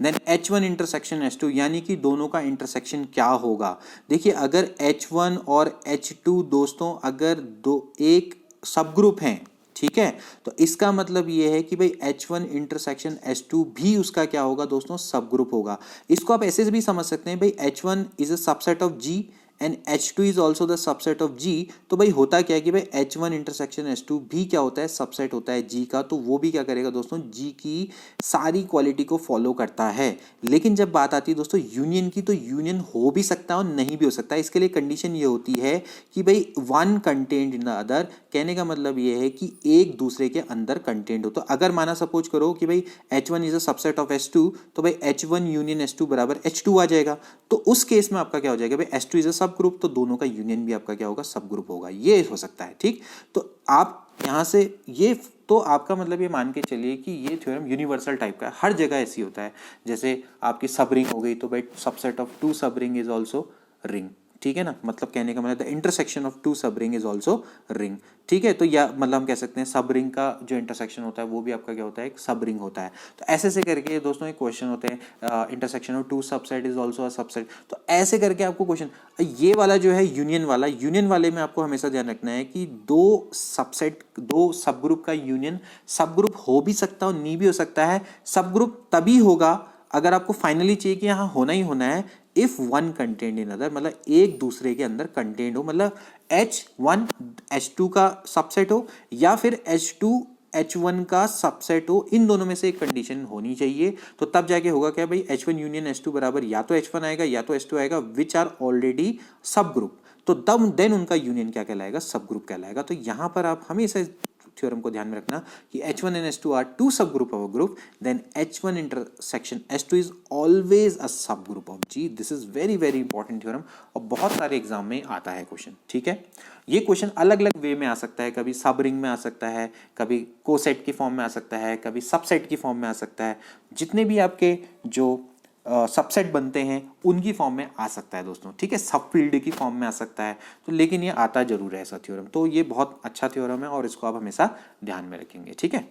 then H1 intersection H2, यानी कि दोनों का इंटरसेक्शन क्या होगा। देखिए, अगर H1 और H2 दोस्तों अगर दो एक सब ग्रुप हैं, ठीक है, तो इसका मतलब ये है कि भाई H1 इंटरसेक्शन H2 भी उसका क्या होगा दोस्तों, सब ग्रुप होगा। इसको आप ऐसे भी समझ सकते हैं भाई, H1 is a subset of G and H2 is also the subset of G। तो भाई होता क्या है कि भाई H1 इंटरसेक्शन H2 भी क्या होता है, सबसेट होता है G का। तो वो भी क्या करेगा दोस्तों, G की सारी क्वालिटी को फॉलो करता है। लेकिन जब बात आती है दोस्तों यूनियन की, तो यूनियन हो भी सकता है और नहीं भी हो सकता है। इसके लिए कंडीशन ये होती है कि भाई one content in the other. कहने का मतलब ये है कि एक दूसरे के अंदर कंटेंट हो। तो अगर माना सपोज करो कि भाई H1 is a subset of H2, तो भाई H1 यूनियन H2 बराबर H2 आ जाएगा। तो उस केस में आपका क्या हो जाएगा भाई, H2 इज अ सब ग्रुप, तो दोनों का यूनियन भी आपका क्या होगा, सब ग्रुप होगा। ये हो सकता है। ठीक, तो आप यहां से ये, तो आपका मतलब ये मान के चलिए कि ये थ्योरम यूनिवर्सल टाइप का है, हर जगह ऐसी होता है। जैसे आपकी सब रिंग हो गई, तो भाई सबसेट ऑफ टू सब रिंग इज ऑल्सो रिंग। ठीक है ना, मतलब कहने का मतलब द इंटरसेक्शन ऑफ टू सब रिंग इज ऑल्सो रिंग। ठीक है, तो या मतलब हम कह सकते हैं सब रिंग का जो इंटरसेक्शन होता है वो भी आपका क्या होता है, एक सब रिंग होता है। तो ऐसे से करके दोस्तों एक क्वेश्चन होते हैं, intersection of to subset is also a subset. तो ऐसे करके आपको क्वेश्चन, ये वाला जो है यूनियन वाला, यूनियन वाले में आपको हमेशा ध्यान रखना है कि दो सबसेट, दो सब ग्रुप का यूनियन सब ग्रुप हो भी सकता है और नहीं भी हो सकता है। सब ग्रुप तभी होगा अगर आपको फाइनली चाहिए कि यहाँ होना ही होना है, if one content in other, मतलब एक दूसरे के अंदर कंटेंट हो, मतलब H1 H2 का सबसेट हो या फिर H2 H1 का सबसेट हो। इन दोनों में से एक कंडीशन होनी चाहिए। तो तब जाके होगा क्या भाई, H1 यूनियन H2 बराबर या तो H1 आएगा या तो H2 आएगा, विच आर ऑलरेडी सब ग्रुप। तो तब देन उनका यूनियन क्या कहलाएगा, सब ग्रुप कहलाएगा। तो यहां पर आप हमेशा थ्योरम को ध्यान में रखना कि H1 and H2 are two subgroup of a group, then H1 intersection H2 is always a subgroup of G। This is very very important theorem और बहुत सारे एग्जाम में आता है क्वेश्चन। ठीक है, ये क्वेश्चन अलग अलग वे में आ सकता है, कभी सब रिंग में आ सकता है, कभी कोसेट की फॉर्म में आ सकता है, कभी सबसेट की फॉर्म में आ सकता है। जितने भी आपके जो सबसेट बनते हैं उनकी फॉर्म में आ सकता है दोस्तों। ठीक है, सब फील्ड की फॉर्म में आ सकता है। तो लेकिन ये आता जरूर है ऐसा थ्योरम। तो ये बहुत अच्छा थ्योरम है और इसको आप हमेशा ध्यान में रखेंगे। ठीक है,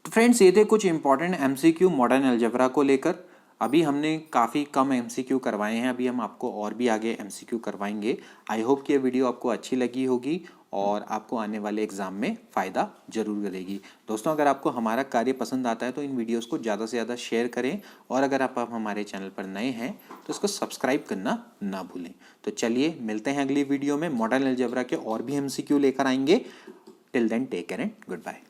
तो फ्रेंड्स ये थे कुछ इंपॉर्टेंट एमसीक्यू मॉडर्न अलजेब्रा को लेकर। अभी हमने काफ़ी कम एमसीक्यू करवाए हैं, अभी हम आपको और भी आगे एमसीक्यू करवाएंगे। आई होप कि ये वीडियो आपको अच्छी लगी होगी और आपको आने वाले एग्जाम में फ़ायदा जरूर करेगी। दोस्तों, अगर आपको हमारा कार्य पसंद आता है तो इन वीडियोस को ज़्यादा से ज़्यादा शेयर करें और अगर आप हमारे चैनल पर नए हैं तो इसको सब्सक्राइब करना ना भूलें। तो चलिए मिलते हैं अगली वीडियो में, मॉडर्न अलजेब्रा के और भी एमसीक्यू लेकर आएंगे। Till then take care and good bye.